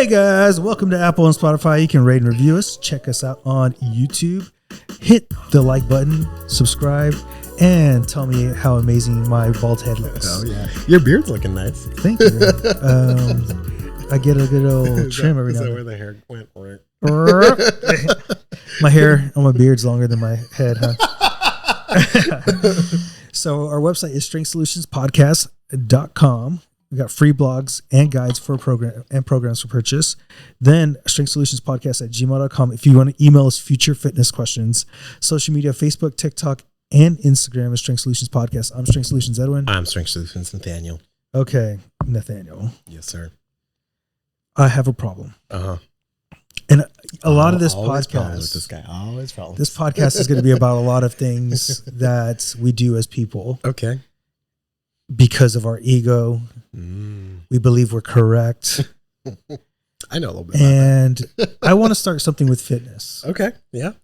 Hey guys, welcome to Apple and Spotify. You can rate and review us. Check us out on YouTube. Hit the like button, subscribe, and tell me how amazing my bald head looks. Oh yeah, your beard's looking nice. Thank you. I get a good old trim every now and then. Where the hair went? My hair on my beard's longer than my head, huh? So our website is strengthsolutionspodcast.com. We got free blogs and guides for programs for purchase. Then strengthsolutionspodcast@gmail.com. If you want to email us future fitness questions, social media, Facebook, TikTok, and Instagram is Strength Solutions Podcast. I'm Strength Solutions Edwin. I'm Strength Solutions Nathaniel. Okay, Nathaniel. Yes, sir. I have a problem. Uh-huh. And a lot of this podcast, with this guy. Always problems. This podcast is going to be about a lot of things that we do as people. Okay. Because of our ego. We believe we're correct. I know a little bit and I want to start something with fitness. Okay. Yeah.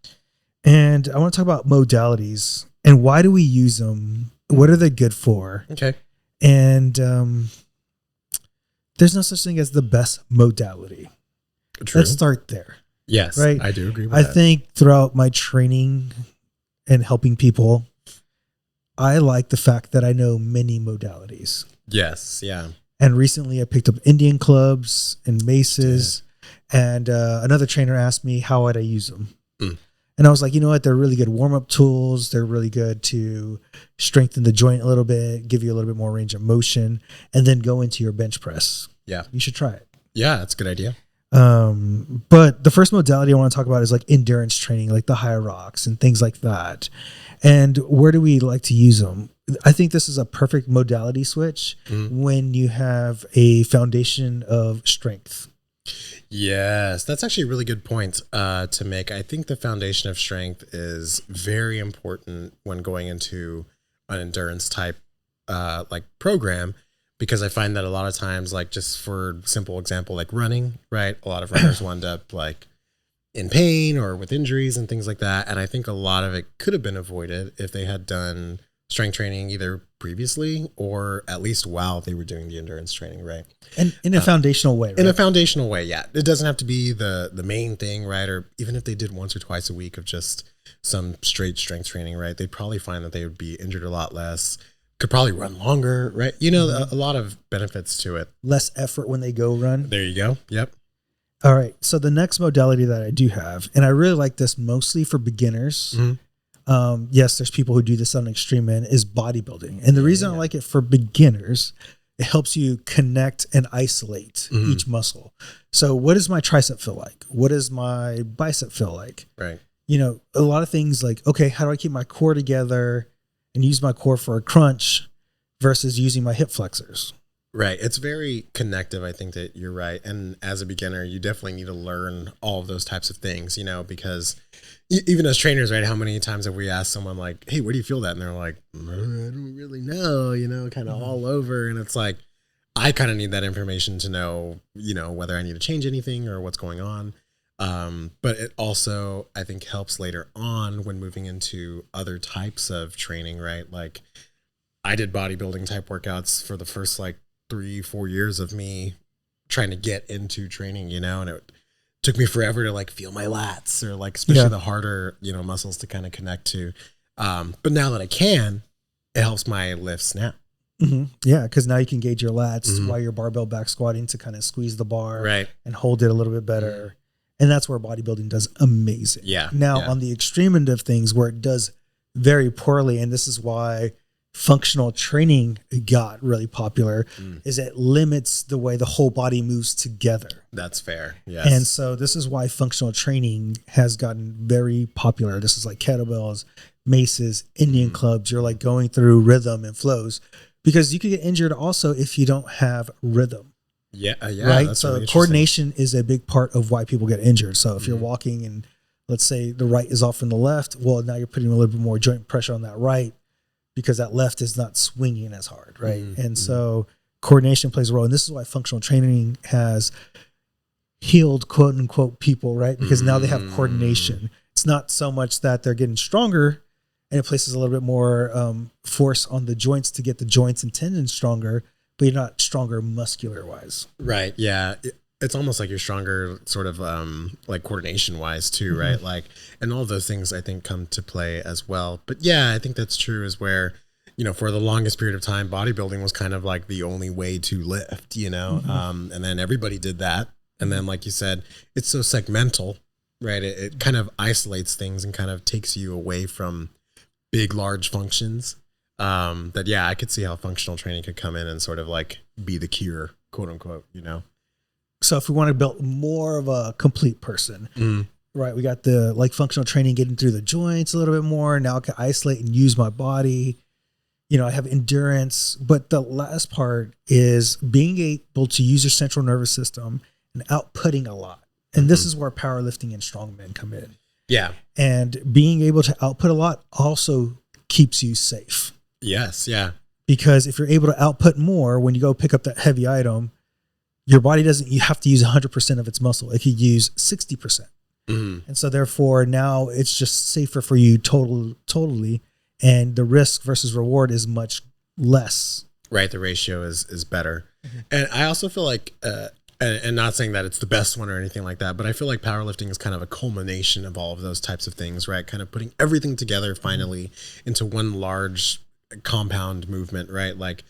And I want to talk about modalities and why do we use them? What are they good for? Okay. And there's no such thing as the best modality. True. Let's start there. Yes. Right. I do agree with that. I think throughout my training and helping people, I like the fact that I know many modalities. Yes. Yeah. And recently I picked up Indian clubs and maces. Yeah. And another trainer asked me how would I use them. And I was like, you know what? They're really good warm-up tools. They're really good to strengthen the joint a little bit, give you a little bit more range of motion, and then go into your bench press. Yeah. You should try it. Yeah, that's a good idea. But the first modality I want to talk about is like endurance training, like the high rocks and things like that. And where do we like to use them? I think this is a perfect modality switch when you have a foundation of strength. Yes, that's actually a really good point to make. I think the foundation of strength is very important when going into an endurance type like program, because I find that a lot of times, like just for simple example, like running, right? A lot of runners wind up like in pain or with injuries and things like that. And I think a lot of it could have been avoided if they had done strength training either previously or at least while they were doing the endurance training, right? And in a foundational way, right? In a foundational way, yeah. It doesn't have to be the main thing, right? Or even if they did once or twice a week of just some straight strength training, right? They'd probably find that they would be injured a lot less, could probably run longer, right? You know, a lot of benefits to it. Less effort when they go run. There you go. Yep. All right. So the next modality that I do have, and I really like this mostly for beginners. Yes, there's people who do this on an extreme end, is bodybuilding. And the reason I like it for beginners, it helps you connect and isolate each muscle. So what does my tricep feel like? What does my bicep feel like? Right. You know, a lot of things like, okay, how do I keep my core together and use my core for a crunch versus using my hip flexors? Right. It's very connective. I think that you're right. And as a beginner, you definitely need to learn all of those types of things, you know, because even as trainers, right, how many times have we asked someone like, hey, where do you feel that? And they're like, I don't really know, you know, kind of all over. And it's like, I kind of need that information to know, you know, whether I need to change anything or what's going on. But it also, I think, helps later on when moving into other types of training, right? Like I did bodybuilding type workouts for the first like 3-4 years of me trying to get into training, you know, and it took me forever to like feel my lats or like, especially the harder, you know, muscles to kind of connect to. But now that I can, it helps my lifts now. Yeah. Cause now you can gauge your lats while you're barbell back squatting to kind of squeeze the bar and hold it a little bit better. And that's where bodybuilding does amazing. Yeah. Now on the extreme end of things where it does very poorly, and this is why functional training got really popular, is it limits the way the whole body moves together. That's fair. Yes. And so this is why functional training has gotten very popular. This is like kettlebells, maces, Indian clubs. You're like going through rhythm and flows, because you could get injured also if you don't have rhythm. Yeah. Right. That's so really coordination is a big part of why people get injured. So if you're walking and let's say the right is off from the left, well, now you're putting a little bit more joint pressure on that right, because that left is not swinging as hard, right? And so coordination plays a role. And this is why functional training has healed, quote unquote, people, right? Because now they have coordination. It's not so much that they're getting stronger, and it places a little bit more force on the joints to get the joints and tendons stronger, but you're not stronger muscular wise. Right. Yeah. it's almost like you're stronger sort of like coordination wise too, right? Like, and all those things I think come to play as well. But yeah, I think that's true, is where, you know, for the longest period of time, bodybuilding was kind of like the only way to lift, you know, and then everybody did that. And then, like you said, it's so segmental, right? It kind of isolates things and kind of takes you away from big, large functions. That, yeah, I could see how functional training could come in and sort of like be the cure, quote unquote, you know? So if we want to build more of a complete person, right? We got the like functional training, getting through the joints a little bit more. Now I can isolate and use my body. You know, I have endurance, but the last part is being able to use your central nervous system and outputting a lot. And this is where powerlifting and strongmen come in. Yeah. And being able to output a lot also keeps you safe. Yes. Yeah. Because if you're able to output more, when you go pick up that heavy item, your body doesn't, you have to use 100% of its muscle. It could use 60%. And so therefore now it's just safer for you totally. And the risk versus reward is much less. Right. The ratio is better. And I also feel like, and not saying that it's the best one or anything like that, but I feel like powerlifting is kind of a culmination of all of those types of things, right? Kind of putting everything together finally into one large compound movement, right? Like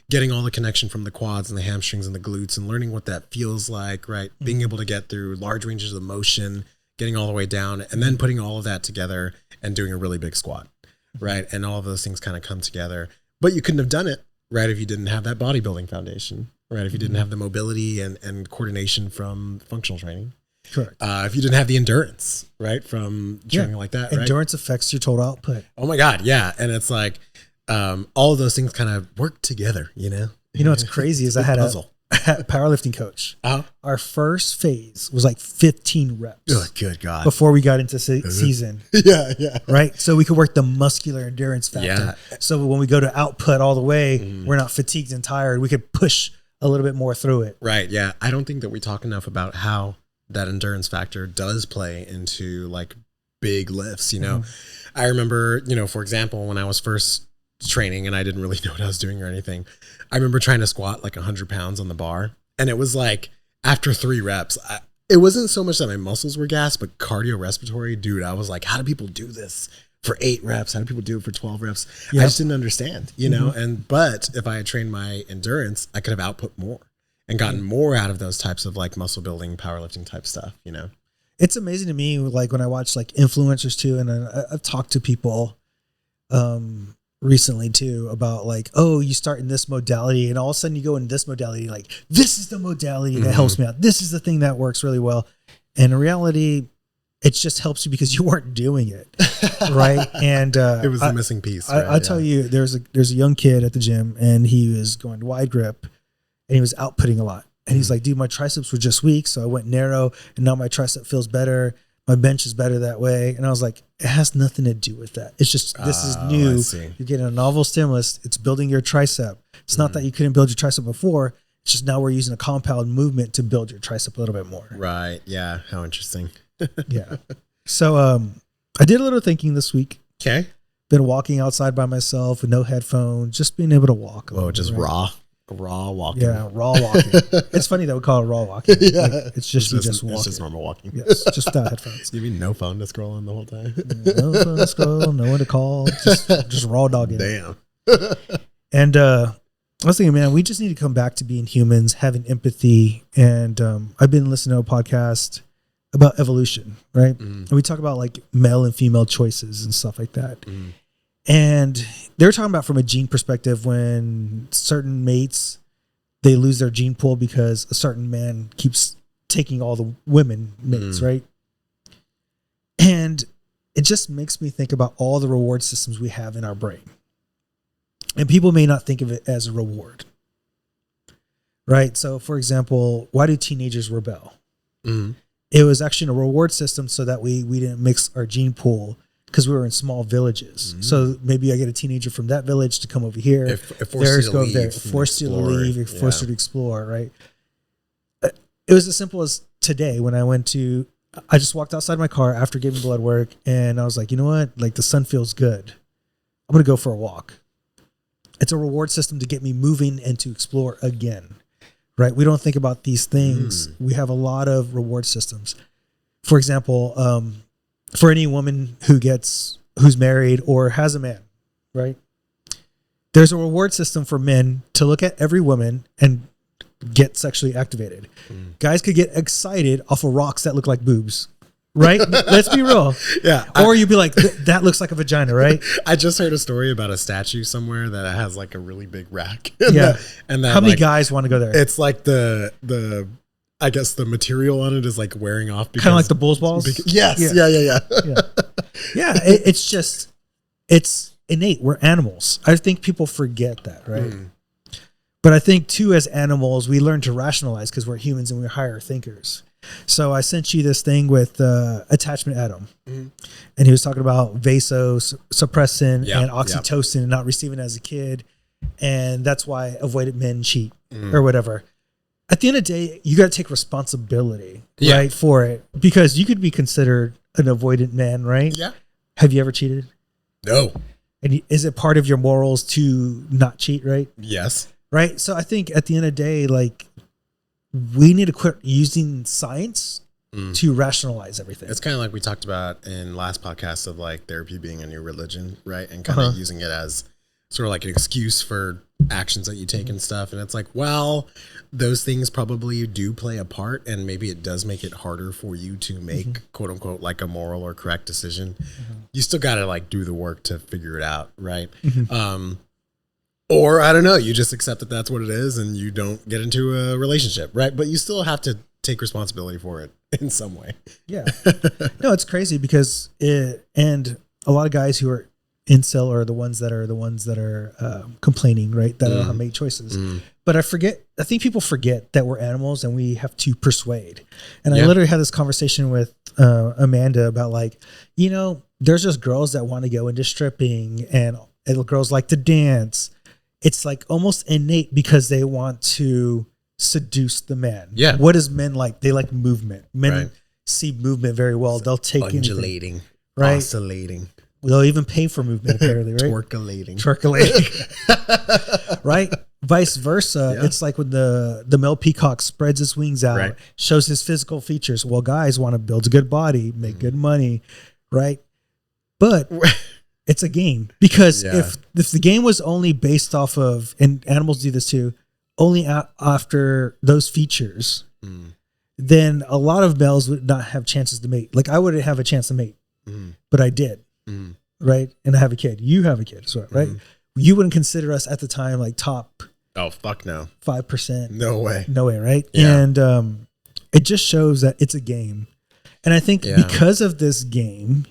getting all the connection from the quads and the hamstrings and the glutes and learning what that feels like, right? Being able to get through large ranges of motion, getting all the way down, and then putting all of that together and doing a really big squat. Right. And all of those things kind of come together, but you couldn't have done it, right, if you didn't have that bodybuilding foundation, right? If you didn't have the mobility and coordination from functional training. Correct. If you didn't have the endurance, right, from training like that, right? Endurance affects your total output. Oh my God. Yeah. And it's like all of those things kind of work together, you know? You know, what's crazy is I had a powerlifting coach. Our first phase was like 15 reps. Oh, good God. Before we got into season. Yeah. Right. So we could work the muscular endurance factor. Yeah. So when we go to output all the way, we're not fatigued and tired. We could push a little bit more through it. Right. Yeah. I don't think that we talk enough about how that endurance factor does play into like big lifts. You know, I remember, you know, for example, when I was first training and I didn't really know what I was doing or anything, I remember trying to squat like 100 pounds on the bar. And it was like after 3 reps, it wasn't so much that my muscles were gassed, but cardiorespiratory, dude, I was like, how do people do this for 8 reps? How do people do it for 12 reps? I just didn't understand, you know? But if I had trained my endurance, I could have output more and gotten more out of those types of like muscle building, powerlifting type stuff, you know? It's amazing to me, like when I watch like influencers too, and I've talked to people, recently too, about like, oh, you start in this modality and all of a sudden you go in this modality, like this is the modality that helps me out. This is the thing that works really well. And in reality, it just helps you because you weren't doing it. Right. And it was the missing piece. Right? I tell you, there's a young kid at the gym and he was going wide grip and he was outputting a lot. And he's like, dude, my triceps were just weak. So I went narrow and now my tricep feels better. My bench is better that way. And I was like, it has nothing to do with that. It's just, this is new. You're getting a novel stimulus. It's building your tricep. It's not that you couldn't build your tricep before. It's just now we're using a compound movement to build your tricep a little bit more. Right. Yeah. How interesting. Yeah. So I did a little thinking this week. Okay. Been walking outside by myself with no headphones, just being able to walk. Oh, just raw walking. Yeah, raw walking. It's funny that we call it raw walking. Yeah. Like, it's just walking. It's just normal walking. Yes, just without headphones. You mean no phone to scroll on the whole time? No phone to scroll, no one to call, just raw dogging. Damn. And I was thinking, man, we just need to come back to being humans, having empathy. And I've been listening to a podcast about evolution, right? And we talk about like male and female choices and stuff like that. And they're talking about from a gene perspective, when certain mates, they lose their gene pool because a certain man keeps taking all the women mates, right? And it just makes me think about all the reward systems we have in our brain. And people may not think of it as a reward, right? So for example, why do teenagers rebel? It was actually a reward system so that we didn't mix our gene pool, because we were in small villages. So maybe I get a teenager from that village to come over here. It forced you to leave. Forced you to leave. It forced you to explore, right? It was as simple as today when I just walked outside my car after giving blood work and I was like, you know what? Like the sun feels good. I'm going to go for a walk. It's a reward system to get me moving and to explore again. right? We don't think about these things. We have a lot of reward systems. For example, for any woman who's married or has a man, right? There's a reward system for men to look at every woman and get sexually activated. Guys could get excited off of rocks that look like boobs, right? Let's be real. Yeah. Or you'd be like, that looks like a vagina, right? I just heard a story about a statue somewhere that has like a really big rack. Yeah. And that, how many guys want to go there? It's like I guess the material on it is like wearing off. Kind of like the bull's balls? Yes. Yeah. Yeah. It's innate. We're animals. I think people forget that, right? But I think too, as animals, we learn to rationalize because we're humans and we're higher thinkers. So I sent you this thing with attachment Adam, and he was talking about vasopressin and oxytocin and not receiving as a kid, and that's why avoidant men cheat or whatever. At the end of the day, you got to take responsibility, right, for it, because you could be considered an avoidant man, right? Yeah. Have you ever cheated? No. And is it part of your morals to not cheat, right? Yes. Right. So I think at the end of the day, like, we need to quit using science to rationalize everything. It's kind of like we talked about in last podcast of like therapy being a new religion, right? And kind of using it as sort of like an excuse for actions that you take and stuff. And it's like, well, those things probably do play a part, and maybe it does make it harder for you to make quote unquote like a moral or correct decision. You still got to like do the work to figure it out, right? Or I don't know, you just accept that that's what it is and you don't get into a relationship, right? But you still have to take responsibility for it in some way. Yeah. No, it's crazy because and a lot of guys who are incel are the ones that are complaining, right? That don't have made choices. But I think people forget that we're animals and we have to persuade. And I literally had this conversation with Amanda about like, there's just girls that want to go into stripping and girls like to dance. It's like almost innate because they want to seduce the man. Yeah. What is men like? They like movement. Men see movement very well. They'll take undulating, anything, right? Oscillating. They'll even pay for movement apparently, right? Twerkulating. Right? Vice versa. Yeah. It's like when the male peacock spreads his wings out, shows his physical features. Well, guys want to build a good body, make good money, right? But it's a game because if the game was only based off of, and animals do this too, only after those features, then a lot of males would not have chances to mate. Like I wouldn't have a chance to mate, but I did, right? And I have a kid. You have a kid as well, right? You wouldn't consider us at the time like top. Oh, fuck no. 5%. No way. No way, right? Yeah. And it just shows that it's a game. And I think because of this game,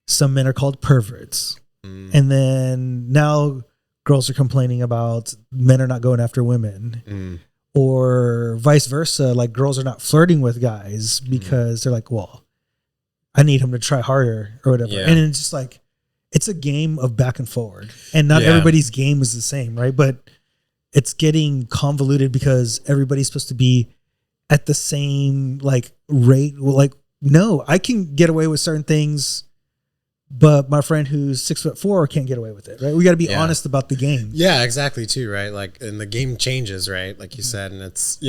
some men are called perverts. And then now girls are complaining about men are not going after women. Or vice versa, like girls are not flirting with guys because they're like, well, I need him to try harder or whatever. Yeah. And it's just like, it's a game of back and forward. And not everybody's game is the same, right? But it's getting convoluted because everybody's supposed to be at the same like rate. Like, no, I can get away with certain things, but my friend who's 6'4" can't get away with it, right? We got to be honest about the game. Yeah, exactly too, right? Like, and the game changes, right? Like you said, and it's,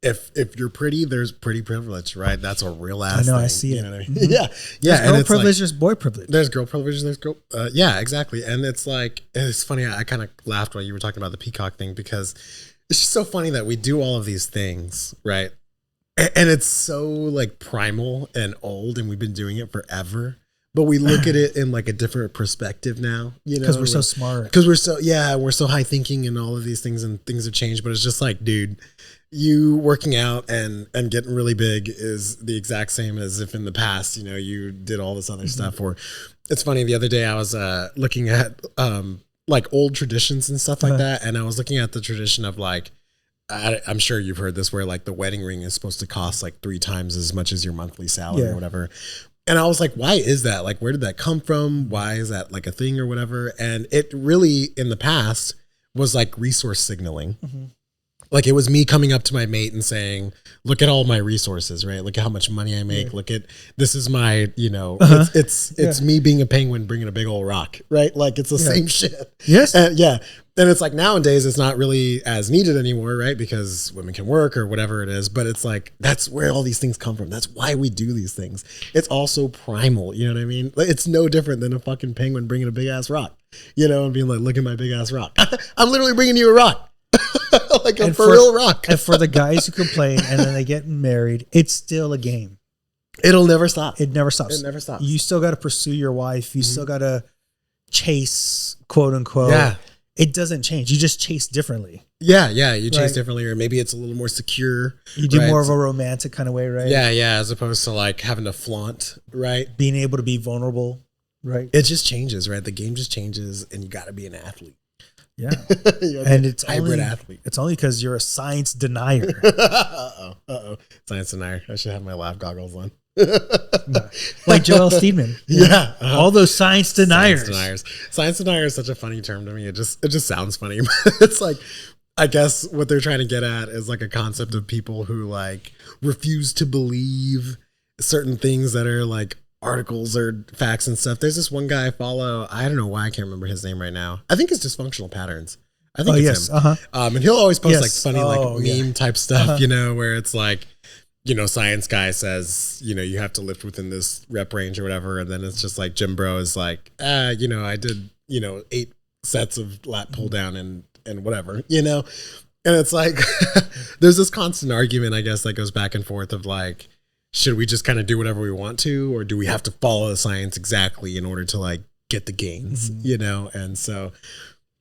if you're pretty, there's pretty privilege, right? That's a real ass thing. I know, I see it. Know what I mean? Yeah. There's girl privilege, there's boy privilege. There's girl privilege, there's girl, yeah, exactly. And it's like, it's funny, I kind of laughed when you were talking about the peacock thing because it's just so funny that we do all of these things, right? And it's so like primal and old and we've been doing it forever. But we look at it in like a different perspective now, because we're so smart. Because we're so high thinking and all of these things and things have changed. But it's just like, dude, you working out and getting really big is the exact same as if in the past, you did all this other stuff. Or it's funny, the other day I was looking at like old traditions and stuff like that. And I was looking at the tradition of like, I'm sure you've heard this where like the wedding ring is supposed to cost like 3 times as much as your monthly salary or whatever. And I was like, why is that? Like, where did that come from? Why is that like a thing or whatever? And it really, in the past, was like resource signaling. Like it was me coming up to my mate and saying, look at all my resources, right? Look at how much money I make. Look at, this is my, it's me being a penguin bringing a big old rock, right? Like it's the same shit. Yes. And it's like nowadays it's not really as needed anymore, right? Because women can work or whatever it is, but it's like, that's where all these things come from. That's why we do these things. It's also primal. You know what I mean? Like, it's no different than a fucking penguin bringing a big ass rock, and being like, look at my big ass rock. I'm literally bringing you a rock. Like a for real rock. And for the guys who complain and then they get married, it's still a game. It'll never stop. It never stops. It never stops. You still got to pursue your wife. You still got to chase, quote unquote. Yeah. It doesn't change. You just chase differently. Yeah. You chase differently, or maybe it's a little more secure. You do more of a romantic kind of way, right? Yeah. As opposed to like having to flaunt, right? Being able to be vulnerable, right? It just changes, right? The game just changes, and you got to be an athlete. Yeah. And it's hybrid athlete. It's only because you're a science denier. Uh-oh. Science denier. I should have my lab goggles on. Like Joel Steedman. Yeah. All those science deniers. Science denier is such a funny term to me. It just sounds funny. It's like, I guess what they're trying to get at is like a concept of people who like refuse to believe certain things that are like articles or facts and stuff. There's this one guy I follow. I don't know why I can't remember his name right now. I think it's Dysfunctional Patterns. I think it's him. And he'll always post like funny like meme type stuff, where it's like, science guy says, you have to lift within this rep range or whatever. And then it's just like Jim Bro is like, I did, 8 sets of lat pull down and whatever, And it's like, there's this constant argument, I guess, that goes back and forth of like, should we just kind of do whatever we want to, or do we have to follow the science exactly in order to like get the gains, And so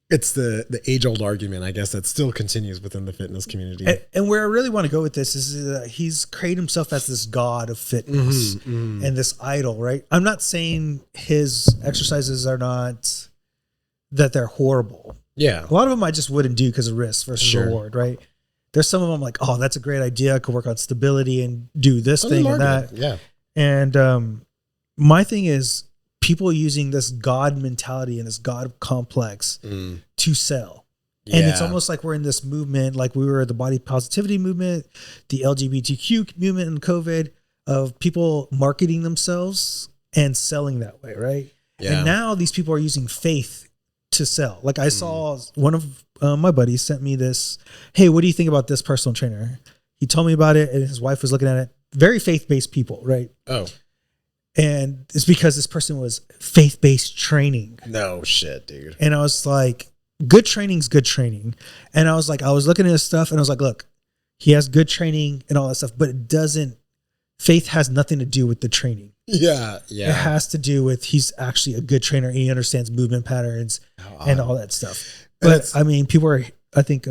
it's the age old argument, I guess, that still continues within the fitness community. And where I really want to go with this is that he's created himself as this god of fitness and this idol, right? I'm not saying his exercises are not, that they're horrible. Yeah. A lot of them I just wouldn't do because of risk versus reward, right? There's some of them like, oh, that's a great idea. I could work on stability and do this thing and that. Yeah. And my thing is people using this God mentality and this God complex to sell. And it's almost like we're in this movement, like we were the body positivity movement, the LGBTQ movement in COVID, of people marketing themselves and selling that way, right? Yeah. And now these people are using faith to sell. Like I saw one of my buddies sent me this, hey, what do you think about this personal trainer? He told me about it and his wife was looking at it. Very faith-based people, right? Oh. And it's because this person was faith-based training. No shit, dude. And I was like, good training's good training. And I was looking at his stuff and I was like, look, he has good training and all that stuff, but faith has nothing to do with the training. Yeah. It has to do with he's actually a good trainer and he understands movement patterns and all that stuff. But I mean, people are, I think,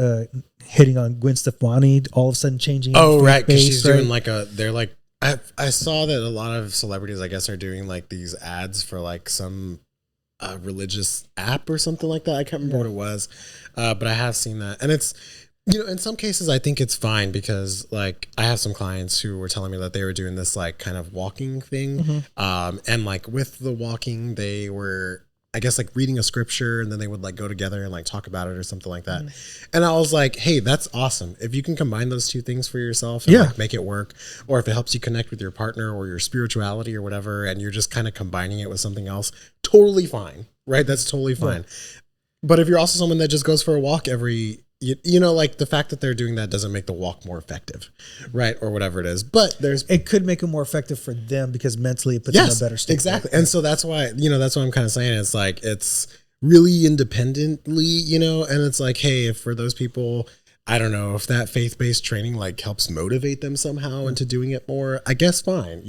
hitting on Gwen Stefani all of a sudden changing. Oh, right. Because she's doing they're like, I saw that a lot of celebrities, I guess, are doing like these ads for like some religious app or something like that. I can't remember what it was, but I have seen that. And it's, in some cases, I think it's fine because like I have some clients who were telling me that they were doing this like kind of walking thing. And like with the walking, they were, I guess, like reading a scripture and then they would like go together and like talk about it or something like that. And I was like, hey, that's awesome. If you can combine those two things for yourself and like make it work, or if it helps you connect with your partner or your spirituality or whatever, and you're just kind of combining it with something else, totally fine, right? That's totally fine. But if you're also someone that just goes for a walk every, like the fact that they're doing that doesn't make the walk more effective, right? Or whatever it is. But it could make it more effective for them because mentally it puts them in a better state. Exactly. And so that's why, that's what I'm kind of saying. It's like, it's really independently, and it's like, hey, if for those people, I don't know, if that faith-based training like helps motivate them somehow into doing it more, I guess fine,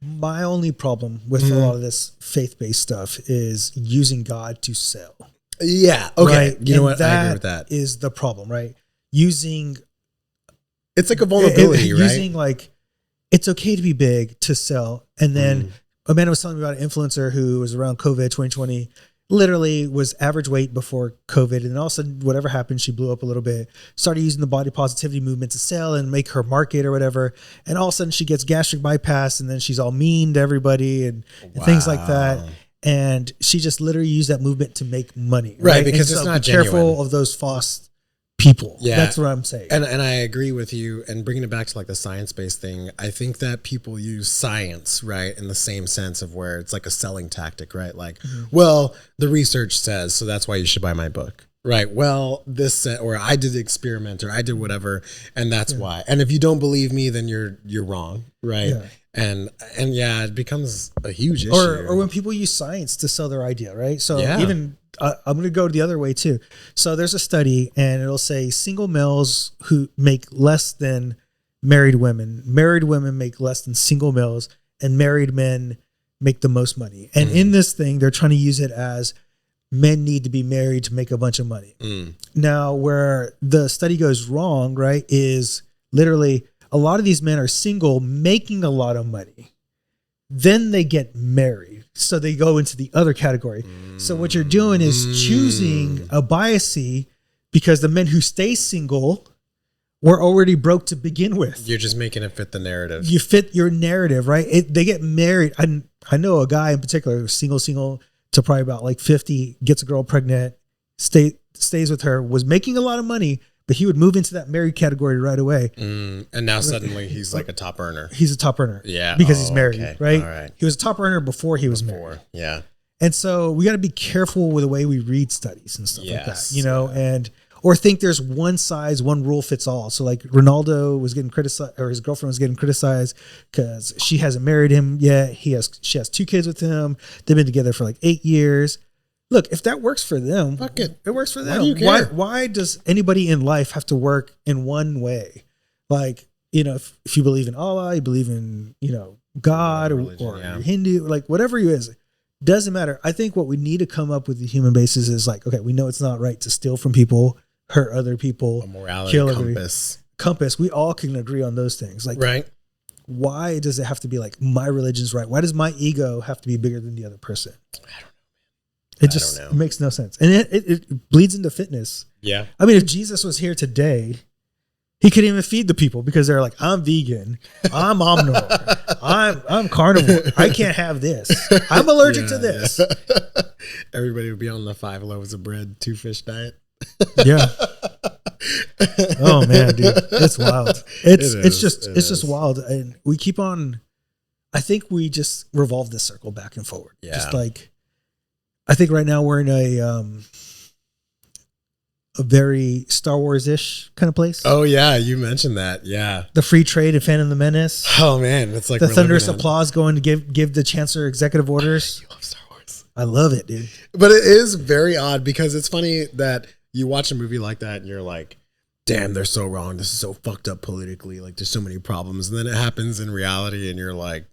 My only problem with a lot of this faith-based stuff is using God to sell. Yeah. Okay. Right? You know what? I agree with that. Is the problem, right? Using, it's like a vulnerability, right? Using like, it's okay to be big to sell. And then Amanda was telling me about an influencer who was around COVID 2020, literally was average weight before COVID. And then all of a sudden, whatever happened, she blew up a little bit, started using the body positivity movement to sell and make her market or whatever. And all of a sudden she gets gastric bypass and then she's all mean to everybody and things like that. And she just literally used that movement to make money. Right. Because it's not be careful of those false people. Yeah. That's what I'm saying. And I agree with you. And bringing it back to like the science-based thing, I think that people use science, right, in the same sense of where it's like a selling tactic, right? Like, well, the research says, so that's why you should buy my book, right? Well, this said, or I did the experiment, or I did whatever, and that's why. And if you don't believe me, then you're wrong, right? Yeah. And yeah, it becomes a huge issue. Or when people use science to sell their idea, right? So even I'm going to go the other way too. So there's a study, and it'll say single males who make less than married women make less than single males, and married men make the most money. And in this thing, they're trying to use it as men need to be married to make a bunch of money. Now, where the study goes wrong, right, is literally a lot of these men are single, making a lot of money. Then they get married. So they go into the other category. So what you're doing is choosing a biasy, because the men who stay single were already broke to begin with. You're just making it fit the narrative. You fit your narrative, right? They get married. I know a guy in particular who's single to probably about like 50, gets a girl pregnant, stays with her, was making a lot of money, but he would move into that married category right away. And now suddenly he's like a top earner. He's a top earner. Yeah. Because he's married, right? All right? He was a top earner before he was married. Yeah. And so we got to be careful with the way we read studies and stuff like that, you know, or think there's one size, one rule fits all. So like Ronaldo was getting criticized, or his girlfriend was getting criticized because she hasn't married him yet. She has 2 kids with him. They've been together for like 8 years. Look, if that works for them, fuck it. It works for them. Why do you care? Why does anybody in life have to work in one way? Like, you know, if you believe in Allah, you believe in, you know, God, or Hindu, like whatever you is, doesn't matter. I think what we need to come up with the human basis is like, okay, we know it's not right to steal from people, hurt other people, a morality kill compass. We all can agree on those things. Like, right. Why does it have to be like my religion's right? Why does my ego have to be bigger than the other person? I don't know. It just makes no sense. And it bleeds into fitness. Yeah. I mean, if Jesus was here today, he couldn't even feed the people because they're like, I'm vegan, I'm omnivore, I'm carnivore, I can't have this, I'm allergic to this. Everybody would be on the 5 loaves of bread, 2 fish diet. Yeah. Oh man, dude, it's wild. It's just wild, and we keep on. I think we just revolve this circle back and forward. Yeah. Just like, I think right now we're in a very Star Wars-ish kind of place. Oh yeah, you mentioned that. Yeah, the free trade and Phantom of the Menace. Oh man, it's like the thunderous applause going to give the Chancellor executive orders. You love Star Wars. I love it, dude. But it is very odd because it's funny that you watch a movie like that and you're like, damn, they're so wrong. This is so fucked up politically. Like, there's so many problems. And then it happens in reality and you're like,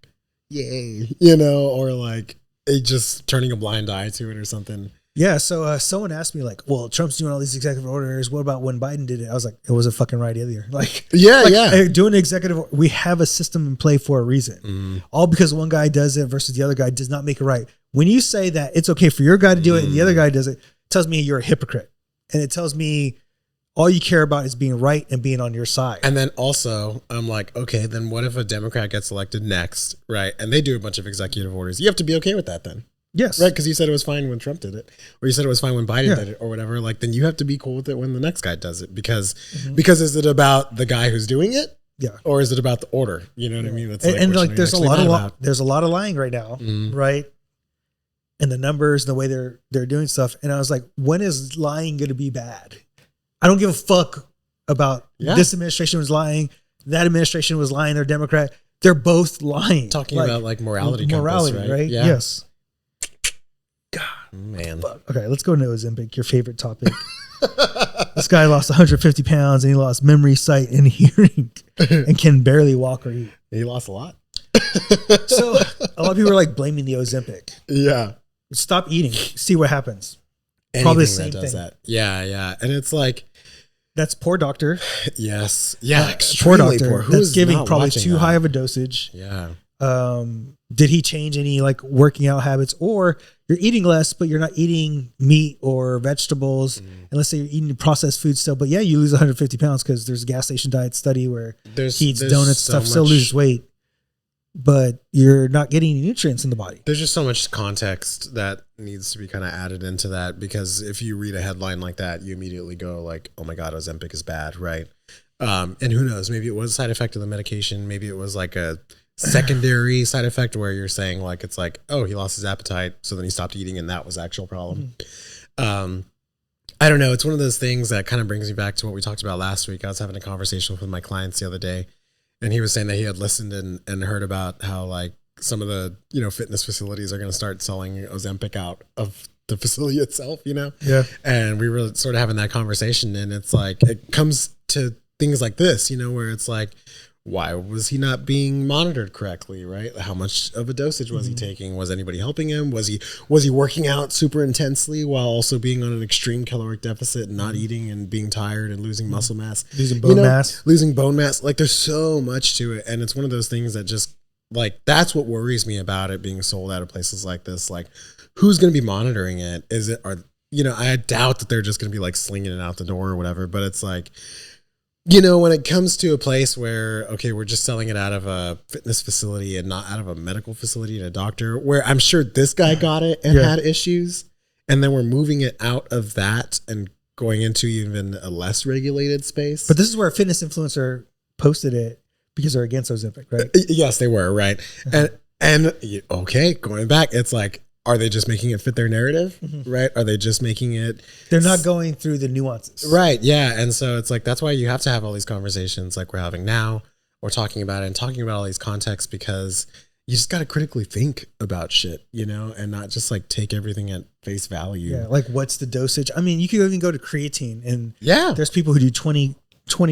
yay, you know, or like it just turning a blind eye to it or something. Yeah. So someone asked me like, well, Trump's doing all these executive orders. What about when Biden did it? I was like, it was a fucking right idea. Like, doing an executive, we have a system in play for a reason. All because one guy does it versus the other guy does not make it right. When you say that it's okay for your guy to do it and the other guy does it, tells me you're a hypocrite. And it tells me all you care about is being right and being on your side. And then also, I'm like, okay, then what if a Democrat gets elected next, right? And they do a bunch of executive orders. You have to be okay with that then. Yes. Right? Because you said it was fine when Trump did it. Or you said it was fine when Biden did it or whatever. Like, then you have to be cool with it when the next guy does it. Because is it about the guy who's doing it? Yeah. Or is it about the order? You know what I mean? That's there's a lot of lying right now, right? And the numbers and the way they're doing stuff. And I was like, when is lying going to be bad? I don't give a fuck about this administration was lying. That administration was lying. They're Democrat. They're both lying. Talking about like morality, right? Yeah. Yes. God, man. Fuck. Okay, let's go to Ozempic, your favorite topic. This guy lost 150 pounds and he lost memory, sight, and hearing and can barely walk or eat. He lost a lot. So a lot of people are like blaming the Ozempic. Yeah. Stop eating. See what happens. Anything probably the same that does thing. that. Yeah, yeah. And it's like, that's poor doctor. Yes. Yeah. Poor Extremely doctor. poor. That's giving probably too high of a dosage. Yeah. Did he change any like working out habits, or you're eating less, but you're not eating meat or vegetables? And let's say you're eating processed food still, but yeah, you lose 150 pounds because there's a gas station diet study where he eats donuts, stuff, still loses weight. but you're not getting any nutrients in the body. There's just so much context that needs to be kind of added into that, because if you read a headline like that, you immediately go like, oh my God, Ozempic is bad, right? And who knows, maybe it was a side effect of the medication. Maybe it was like a secondary side effect where you're saying like, it's like, oh, he lost his appetite, so then he stopped eating and that was the actual problem. I don't know. It's one of those things that kind of brings me back to what we talked about last week. I was having a conversation with my clients the other day, and he was saying that he had listened and heard about how like some of the, fitness facilities are going to start selling Ozempic out of the facility itself, Yeah. And we were sort of having that conversation, and it's like, it comes to things like this, where it's like, why was he not being monitored correctly, right? How much of a dosage was he taking? Was anybody helping him? Was he working out super intensely while also being on an extreme caloric deficit and not eating and being tired and losing muscle mass? Losing bone mass. Losing bone mass. Like, there's so much to it. And it's one of those things that just, like, that's what worries me about it being sold out of places like this. Like, who's going to be monitoring it? I doubt that they're just going to be like slinging it out the door or whatever, but it's like, when it comes to a place where, okay, we're just selling it out of a fitness facility and not out of a medical facility and a doctor, where I'm sure this guy got it and had issues, and then we're moving it out of that and going into even a less regulated space. But this is where a fitness influencer posted it because they're against Ozempic, right? Yes, they were, right? And okay, going back, it's like, are they just making it fit their narrative, right? Are they just making it... They're not going through the nuances. Right, yeah. And so it's like, that's why you have to have all these conversations like we're having now, or talking about it and talking about all these contexts, because you just got to critically think about shit, and not just like take everything at face value. Yeah, like what's the dosage? I mean, you could even go to creatine, and there's people who do 20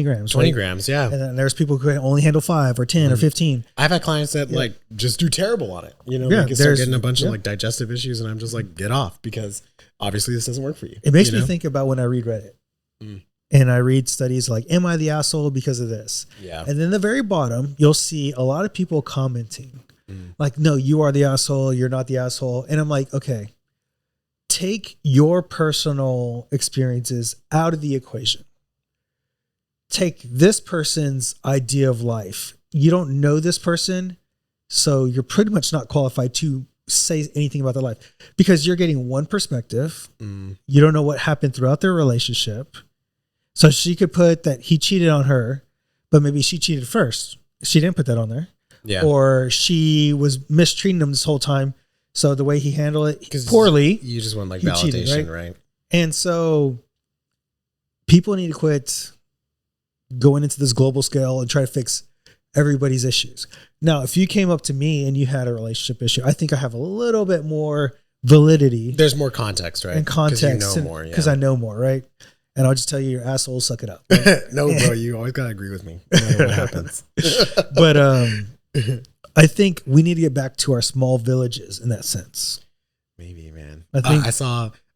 grams. 20 grams, yeah. And then there's people who can only handle 5 or 10 or 15. I've had clients that like just do terrible on it. Like start getting a bunch of like digestive issues, and I'm just like, get off, because obviously this doesn't work for you. It makes me think about when I read Reddit and I read studies like, am I the asshole because of this? Yeah. And then the very bottom, you'll see a lot of people commenting like, no, you are the asshole. You're not the asshole. And I'm like, okay, take your personal experiences out of the equation. Take this person's idea of life. You don't know this person, so you're pretty much not qualified to say anything about their life, because you're getting one perspective. You don't know what happened throughout their relationship. So she could put that he cheated on her, but maybe she cheated first. She didn't put that on there. Yeah. Or she was mistreating him this whole time. So the way he handled it poorly. You just want like validation, cheated, right? And so people need to quit going into this global scale and try to fix everybody's issues. Now, if you came up to me and you had a relationship issue, I think I have a little bit more validity. There's more context, right? And context. Because I know more, right? And I'll just tell you, your asshole, suck it up. Right? No, bro, you always got to agree with me no matter what happens. But I think we need to get back to our small villages in that sense. Maybe, man. I think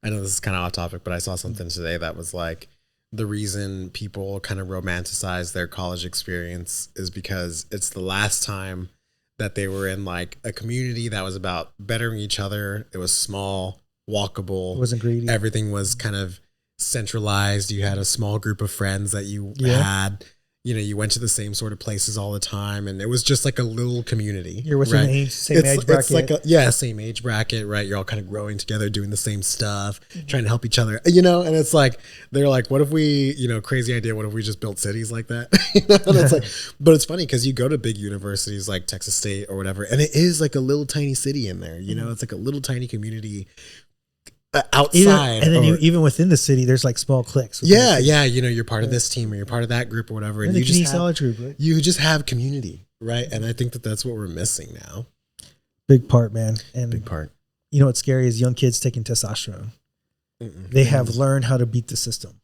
I know this is kind of off topic, but I saw something today that was like, the reason people kind of romanticize their college experience is because it's the last time that they were in like a community that was about bettering each other. It was small, walkable. It wasn't greedy. Everything was kind of centralized. You had a small group of friends that you had. You went to the same sort of places all the time, and it was just like a little community. You're within the same age bracket. It's like same age bracket, right? You're all kind of growing together, doing the same stuff, trying to help each other, and it's like, they're like, what if we, crazy idea, what if we just built cities like that? And it's like, but it's funny because you go to big universities like Texas State or whatever, and it is like a little tiny city in there, it's like a little tiny community outside, even within the city, there's like small cliques. Yeah. You're part of this team or you're part of that group or whatever, and you just have community, right? And I think that that's what we're missing now. Big part, man. And big part. You know what's scary is young kids taking testosterone. They have learned how to beat the system.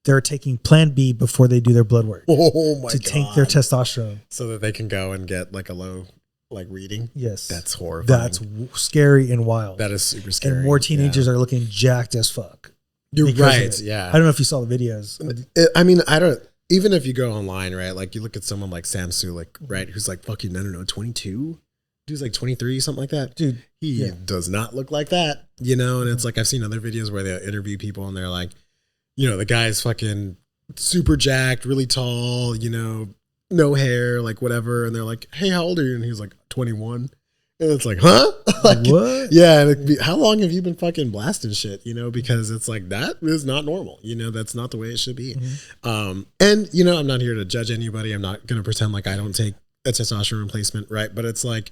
They're taking Plan B before they do their blood work. Oh my god! To tank their testosterone so that they can go and get like a low reading. Yes. That's horrifying. That's scary and wild. That is super scary. And more teenagers are looking jacked as fuck. You're right. Yeah. I don't know if you saw the videos. I mean, I don't, even if you go online, right? Like you look at someone like Sam Sulik, right? Who's like fucking, I don't know, 22? Dude's like 23, something like that. Dude. He does not look like that, and it's like, I've seen other videos where they interview people and they're like, the guy's fucking super jacked, really tall, no hair, like whatever. And they're like, hey, how old are you? And he's like, 21. And it's like, huh? Like, what? Yeah. And it'd be, how long have you been fucking blasting shit? You know, because it's like, that is not normal. You know, that's not the way it should be. And, you know, I'm not here to judge anybody. I'm not going to pretend like I don't take a testosterone replacement, right? But it's like,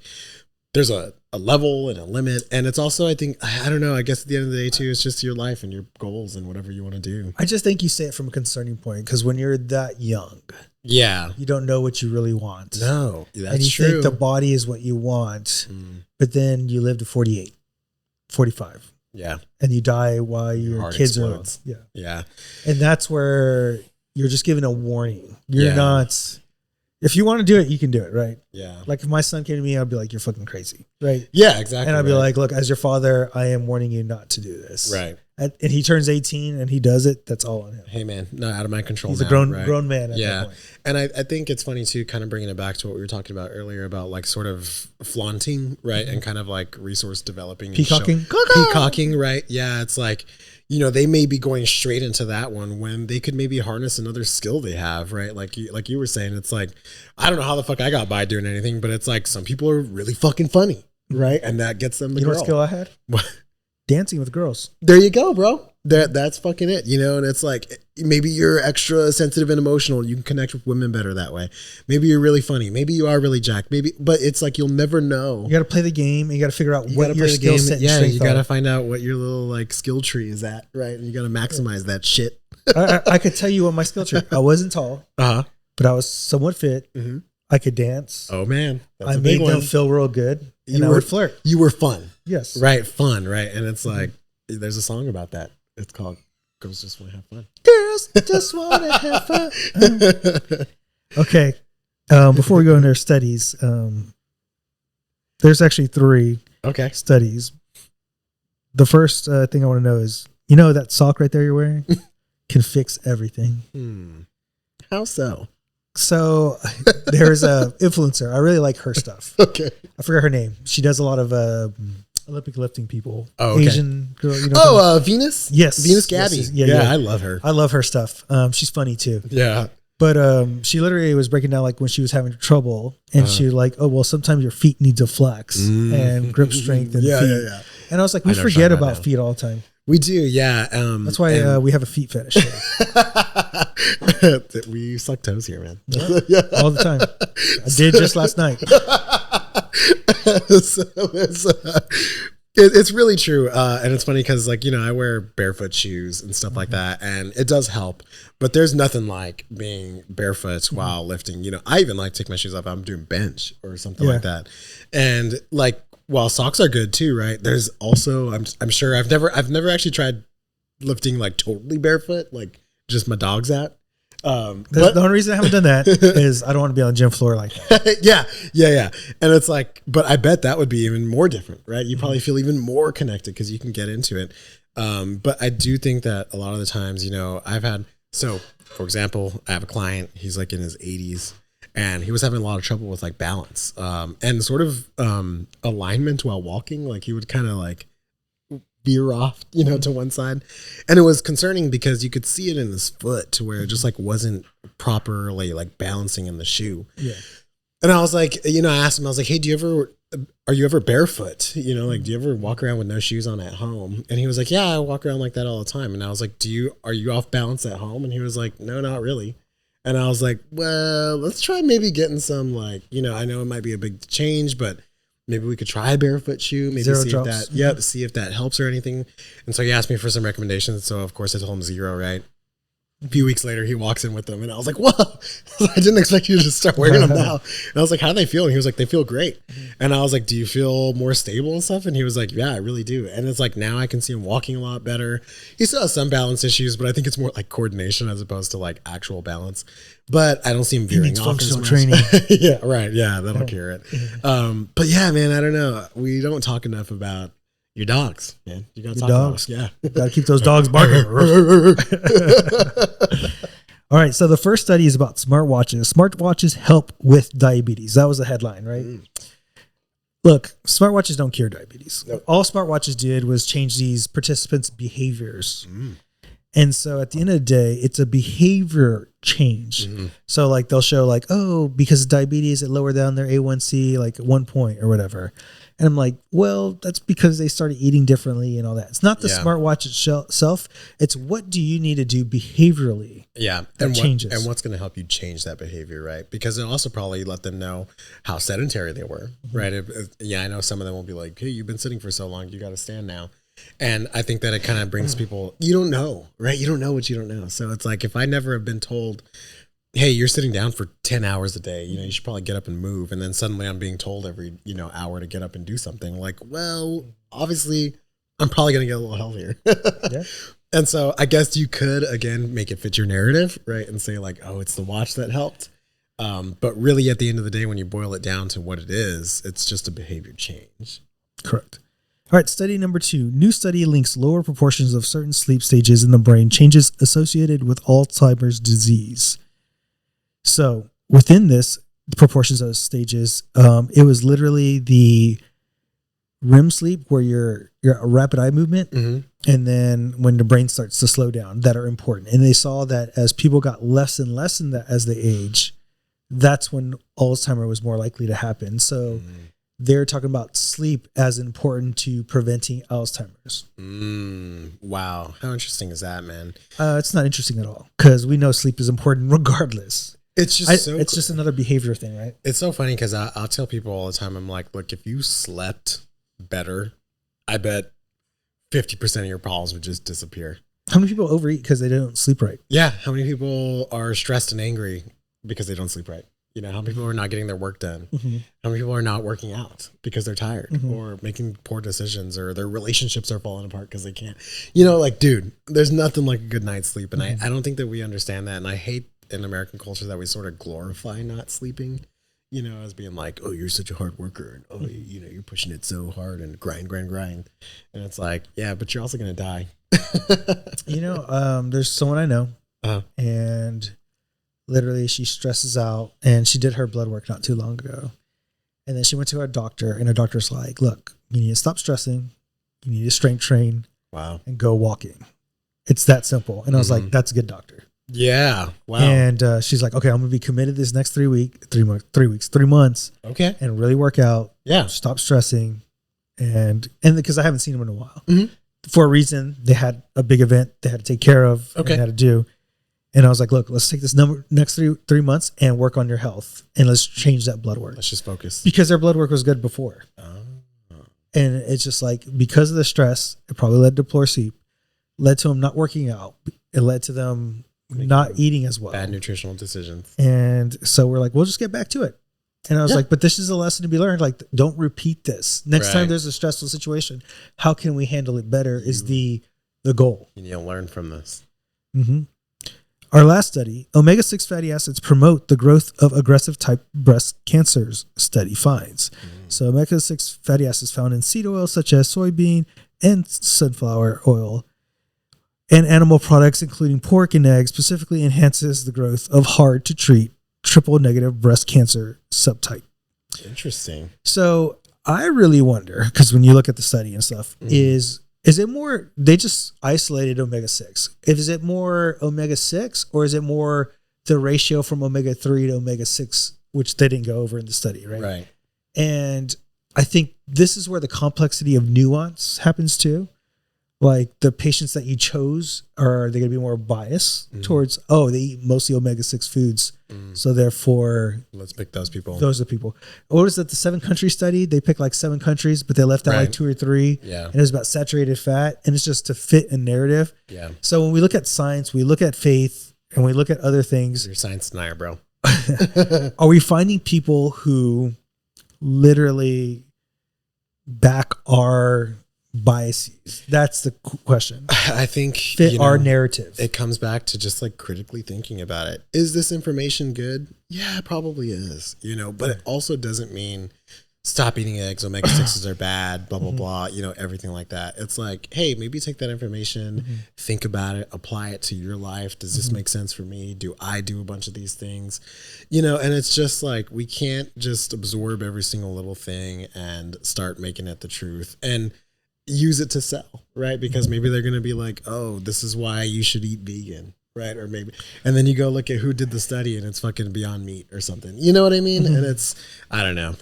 there's a level and a limit. And it's also, I think, I don't know, I guess at the end of the day too, it's just your life and your goals and whatever you want to do. I just think you say it from a concerning point, because when you're that young, you don't know what you really want. No, that's and you true. think the body is what you want, but then you live to 48, 45. Yeah. And you die while your kids explodes. are. Yeah. And that's where you're just given a warning. You're not. If you want to do it, you can do it, right? Yeah. Like if my son came to me, I'd be like, you're fucking crazy, right? Yeah, exactly. And I'd be like, look, as your father, I am warning you not to do this. Right. And he turns 18 and he does it. That's all on him. Hey, man, not out of my control. He's now, a grown man at that Yeah. point. And I think it's funny too, kind of bringing it back to what we were talking about earlier about like sort of flaunting, right? And kind of like resource developing. Peacocking. Peacocking, right? Yeah. It's like, you know, they may be going straight into that one when they could maybe harness another skill they have, right? Like you were saying, it's like, I don't know how the fuck I got by doing anything, but it's like some people are really fucking funny, right? And that gets them the girl. You know what skill I had? What? Dancing with girls. There you go, bro. That's fucking it, you know? And it's like, maybe you're extra sensitive and emotional. You can connect with women better that way. Maybe you're really funny. Maybe you are really jacked. Maybe, but it's like, you'll never know. You got to play the game. And you got to figure out what your skill set and strength you got to find out what your little like skill tree is at, right? And you got to maximize that shit. I could tell you what my skill tree. I wasn't tall, but I was somewhat fit. I could dance. Oh man, I made them feel real good. And I would flirt. You were fun. Yes. Right. Fun. Right. And it's like, there's a song about that. It's called Girls Just Want to Have Fun. Girls just want to have fun. Okay. Before we go into our studies, there's actually 3 studies. The first thing I want to know is, you know, that sock right there you're wearing can fix everything. How so? So there's a influencer. I really like her stuff. Okay. I forgot her name. She does a lot of Olympic lifting people. Oh, okay. Asian girl. You know Venus? Yes. Venus Gabby. Yes, yeah, I love her. I love her stuff. She's funny too. Yeah. But she literally was breaking down like when she was having trouble, and she was like, oh, well, sometimes your feet need to flex and grip strength and feet. Yeah. And I was like, we forget about feet all the time. We do, yeah. That's why we have a feet fetish. We suck toes here, man. Yeah, all the time. I did just last night. It's really true. And it's funny because, like, you know, I wear barefoot shoes and stuff like that, and it does help. But there's nothing like being barefoot while lifting. You know, I even like take my shoes off. I'm doing bench or something like that. And like, while socks are good too, right? There's also, I'm sure I've never actually tried lifting like totally barefoot, like just my dog's at. The only reason I haven't done that is I don't want to be on the gym floor like that. Yeah. And it's like, but I bet that would be even more different, right? You probably feel even more connected because you can get into it. But I do think that a lot of the times, you know, so for example, I have a client, he's like in his 80s. And he was having a lot of trouble with like balance and sort of alignment while walking. Like he would kind of like veer off, you know, to one side. And it was concerning because you could see it in his foot to where it just like wasn't properly like balancing in the shoe. Yeah. And I was like, you know, I asked him, I was like, hey, are you ever barefoot? You know, like, do you ever walk around with no shoes on at home? And he was like, yeah, I walk around like that all the time. And I was like, are you off balance at home? And he was like, no, not really. And I was like, well, let's try maybe getting some, like, you know, I know it might be a big change, but maybe we could try a barefoot shoe. Maybe see if that helps or anything. And so he asked me for some recommendations. So of course I told him 0, right? A few weeks later, he walks in with them, and I was like, whoa, I didn't expect you to just start wearing them now. And I was like, how do they feel? And he was like, they feel great. And I was like, do you feel more stable and stuff? And he was like, yeah, I really do. And it's like, now I can see him walking a lot better. He still has some balance issues, but I think it's more like coordination as opposed to like actual balance. But I don't see him veering off as much. Training. Yeah, right. Yeah, that'll cure it. But yeah, man, I don't know. We don't talk enough about your dogs, man. You gotta talk dogs. Yeah. Gotta keep those dogs barking. All right. So the first study is about smartwatches. Smartwatches help with diabetes. That was the headline, right? Look, smartwatches don't cure diabetes. Nope. All smartwatches did was change these participants' behaviors. And so at the end of the day, it's a behavior change. So like they'll show like, oh, because of diabetes, it lowered down their A1C like at 1 point or whatever. And I'm like, well, that's because they started eating differently and all that. It's not the smartwatch itself. It's what do you need to do behaviorally? Yeah. That changes. And what's going to help you change that behavior, right? Because it also probably let them know how sedentary they were, right? I know some of them will be like, hey, you've been sitting for so long, you got to stand now. And I think that it kind of brings people, you don't know, right? You don't know what you don't know. So it's like, if I never have been told, hey, you're sitting down for 10 hours a day, you should probably get up and move. And then suddenly I'm being told every, hour to get up and do something. Like, well, obviously I'm probably going to get a little healthier. Yeah. And so I guess you could, again, make it fit your narrative, right? And say like, oh, it's the watch that helped. But really at the end of the day, when you boil it down to what it is, it's just a behavior change. Correct. All right, study number 2. New study links lower proportions of certain sleep stages in the brain changes associated with Alzheimer's disease. So within this, the proportions of stages, it was literally the REM sleep where you're a rapid eye movement, and then when the brain starts to slow down that are important. And they saw that as people got less and less in that as they age, that's when Alzheimer was more likely to happen. So they're talking about sleep as important to preventing Alzheimer's. Wow. How interesting is that, man? It's not interesting at all because we know sleep is important regardless. It's just it's just another behavior thing, right? It's so funny because I'll tell people all the time, I'm like, look, if you slept better, I bet 50% of your problems would just disappear. How many people overeat because they don't sleep right? Yeah. How many people are stressed and angry because they don't sleep right? How many people are not getting their work done? How many people are not working out because they're tired or making poor decisions, or their relationships are falling apart because they can't, like, dude, there's nothing like a good night's sleep. And I don't think that we understand that. And I hate in American culture that we sort of glorify not sleeping, as being like, oh, you're such a hard worker. And, oh, you're pushing it so hard and grind. And it's like, yeah, but you're also going to die. There's someone I know and literally she stresses out, and she did her blood work not too long ago. And then she went to her doctor, and her doctor's like, look, you need to stop stressing. You need to strength train. Wow. And go walking. It's that simple. And I was like, that's a good doctor. Yeah. Wow. And she's like, okay, I'm going to be committed this next 3 months. Okay. And really work out. Yeah. Stop stressing. And because I haven't seen him in a while. For a reason, they had a big event they had to take care of. Okay. And had to do. And I was like, look, let's take this next three months and work on your health. And let's change that blood work. Let's just focus. Because their blood work was good before. And it's just like, because of the stress, it probably led to poor sleep, led to them not working out. It led to them not eating as well. Bad nutritional decisions. And so we're like, we'll just get back to it. And I was like, but this is a lesson to be learned. Like, don't repeat this. Next time there's a stressful situation, how can we handle it better is the goal. You need to learn from this. Our last study, omega-6 fatty acids promote the growth of aggressive type breast cancers, study finds. So omega-6 fatty acids found in seed oil such as soybean and sunflower oil and animal products including pork and eggs specifically enhances the growth of hard to treat triple negative breast cancer subtype. Interesting. So I really wonder, because when you look at the study and stuff, is it more, they just isolated omega-6. Is it more omega-6 or is it more the ratio from omega-3 to omega-6, which they didn't go over in the study, right? Right. And I think this is where the complexity of nuance happens too. Like the patients that you chose, are they going to be more biased towards, oh, they eat mostly omega-6 foods. So therefore, let's pick those people. Those are the people. What was that? The 7-country study? They picked like 7 countries, but they left out like 2 or 3. Yeah. And it was about saturated fat. And it's just to fit a narrative. Yeah. So when we look at science, we look at faith, and we look at other things. You're a science denier, bro. Are we finding people who literally back our biases? That's the question. I think fit our narrative. It comes back to just like critically thinking about it. Is this information good? Yeah, it probably is, but it also doesn't mean stop eating eggs, omega-6s are bad, blah, blah, blah, everything like that. It's like, hey, maybe take that information, think about it, apply it to your life. Does this make sense for me? Do I do a bunch of these things? And it's just like, we can't just absorb every single little thing and start making it the truth. And use it to sell, right? Because maybe they're going to be like, oh, this is why you should eat vegan, right? Or maybe, and then you go look at who did the study and it's fucking Beyond Meat or something. You know what I mean? And it's, I don't know.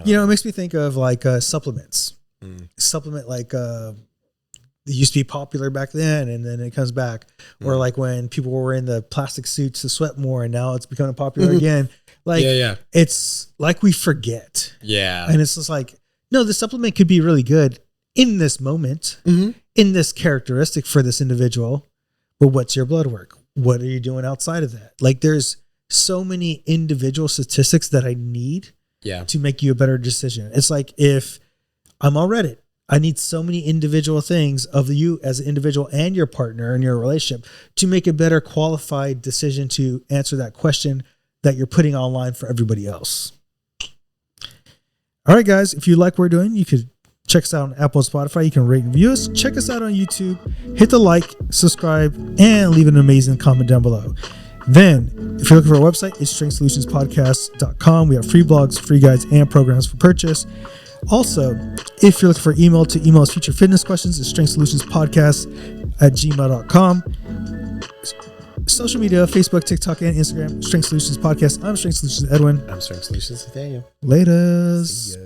It makes me think of like supplements. Supplement like they used to be popular back then, and then it comes back. Or like when people were wearing the plastic suits to sweat more, and now it's becoming popular again. Like, it's like we forget. Yeah. And it's just like, no, the supplement could be really good in this moment, in this characteristic for this individual. But what's your blood work? What are you doing outside of that? Like, there's so many individual statistics that I need to make you a better decision. It's like if I'm on Reddit, I need so many individual things of you as an individual and your partner and your relationship to make a better qualified decision to answer that question that you're putting online for everybody else. All right, guys, if you like what we're doing, you could check us out on Apple and Spotify. You can rate and review us. Check us out on YouTube. Hit the like, subscribe, and leave an amazing comment down below. Then, if you're looking for our website, it's strengthsolutionspodcast.com. We have free blogs, free guides, and programs for purchase. Also, if you're looking for email to email us future fitness questions, it's strengthsolutionspodcast@gmail.com. Social media, Facebook, TikTok, and Instagram, Strength Solutions Podcast. I'm Strength Solutions Edwin. I'm Strength Solutions Nathaniel. Laters.